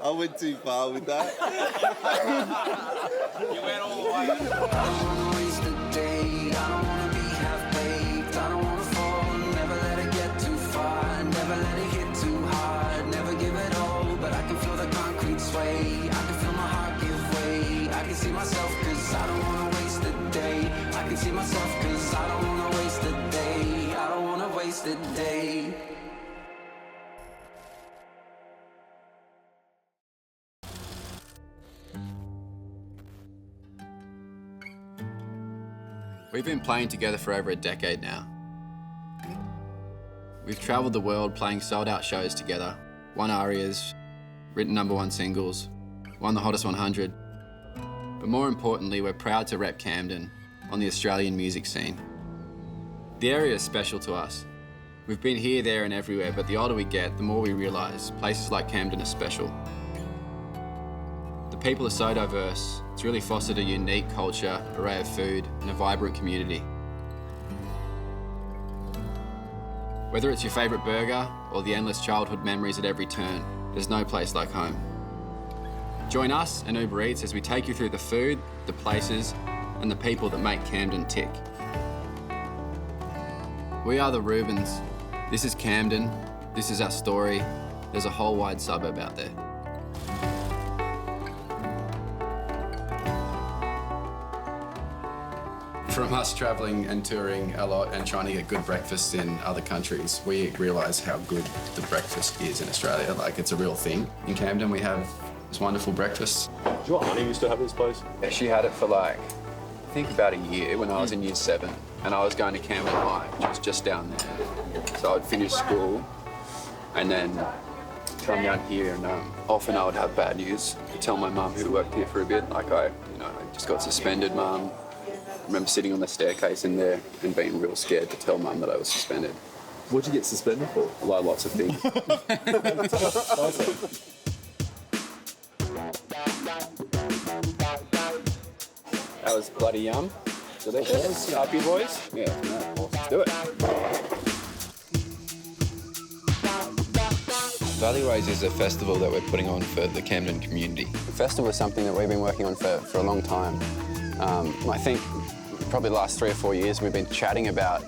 I went too far with that. You went all the way. I don't wanna waste a day. I don't wanna be half-baked. I don't wanna fall. Never let it get too far. Never let it hit too hard. Never give it all, but I can feel the concrete sway. I can feel my heart give way. I can see myself 'cause I don't wanna waste a day. I can see myself 'cause I don't wanna waste a day. I don't wanna waste a day. We've been playing together for over a decade now. We've travelled the world playing sold-out shows together, won arias, written #1 singles, won the Hottest 100. But more importantly, we're proud to rep Camden on the Australian music scene. The area is special to us. We've been here, there and everywhere, but the older we get, the more we realise places like Camden are special. The people are so diverse, it's really fostered a unique culture, array of food and a vibrant community. Whether it's your favourite burger or the endless childhood memories at every turn, there's no place like home. Join us and Uber Eats as we take you through the food, the places and the people that make Camden tick. We are the Rubens. This is Camden. This is our story. There's a whole wide suburb out there. From us travelling and touring a lot and trying to get good breakfast in other countries, we realise how good the breakfast is in Australia. Like, it's a real thing. In Camden, we have this wonderful breakfast. Do you know what Honey used to have at this place? Yeah, she had it for like, I think about a year when I was in year 7, and I was going to Camden High, which was just down there. So I'd finish school and then come down here, and often I would have bad news to tell my mum, who worked here for a bit. Like, I just got suspended, Mum. I remember sitting on the staircase in there and being real scared to tell Mum that I was suspended. What'd you get suspended for? Like, lots of things. That was bloody yum. Delicious. Happy boys? Yeah, no, let's do it. Valleyways is a festival that we're putting on for the Camden community. The festival is something that we've been working on for a long time. I think probably the last 3 or 4 years we've been chatting about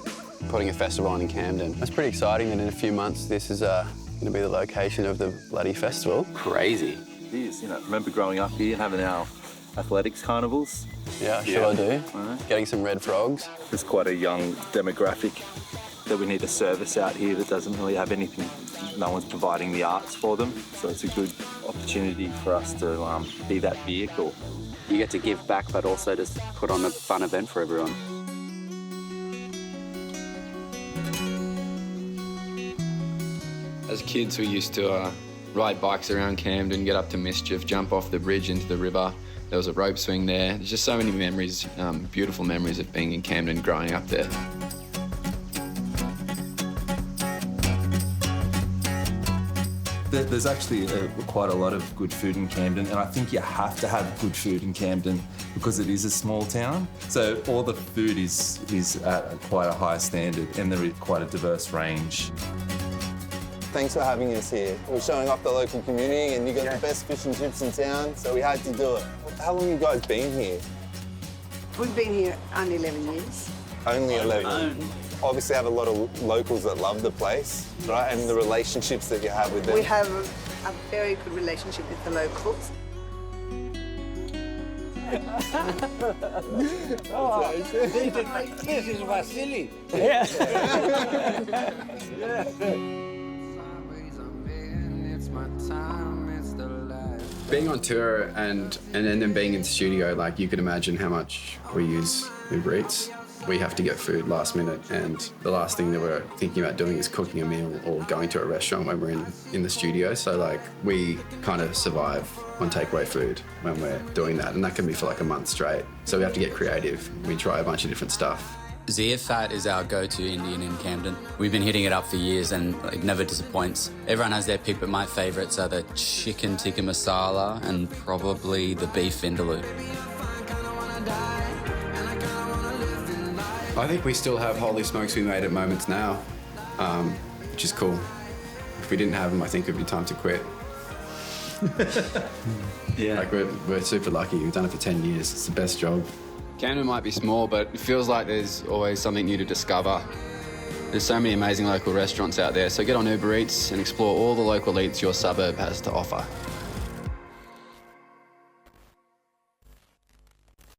putting a festival on in Camden. It's pretty exciting that in a few months this is going to be the location of the bloody festival. Crazy. It is, remember growing up here and having our athletics carnivals? Yeah, sure I do. Getting some red frogs. There's quite a young demographic that we need to service out here that doesn't really have anything. No one's providing the arts for them, so it's a good opportunity for us to be that vehicle. You get to give back, but also just put on a fun event for everyone. As kids, we used to ride bikes around Camden, get up to Mischief, jump off the bridge into the river. There was a rope swing there. There's just so many memories, beautiful memories of being in Camden, growing up there. There's actually quite a lot of good food in Camden, and I think you have to have good food in Camden because it is a small town. So all the food is at quite a high standard, and there is quite a diverse range. Thanks for having us here. We're showing off the local community, and you got the best fish and chips in town, so we had to do it. How long have you guys been here? We've been here only 11 years. Only 11. Obviously have a lot of locals that love the place, right? And the relationships that you have with them. We have a very good relationship with the locals. This is Vasily. Being on tour and then being in the studio, like, you can imagine how much we use Uber Eats. We have to get food last minute, and the last thing that we're thinking about doing is cooking a meal or going to a restaurant when we're in the studio. So, like, we kind of survive on takeaway food when we're doing that, and that can be for like a month straight. So we have to get creative. We try a bunch of different stuff. Zia Fat is our go-to Indian in Camden. We've been hitting it up for years and it never disappoints. Everyone has their pick, but my favourites are the chicken tikka masala and probably the beef vindaloo. I think we still have holy smokes we made at moments now, which is cool. If we didn't have them, I think it would be time to quit. Yeah. Like we're super lucky. We've done it for 10 years. It's the best job. Camden might be small, but it feels like there's always something new to discover. There's so many amazing local restaurants out there, so get on Uber Eats and explore all the local eats your suburb has to offer.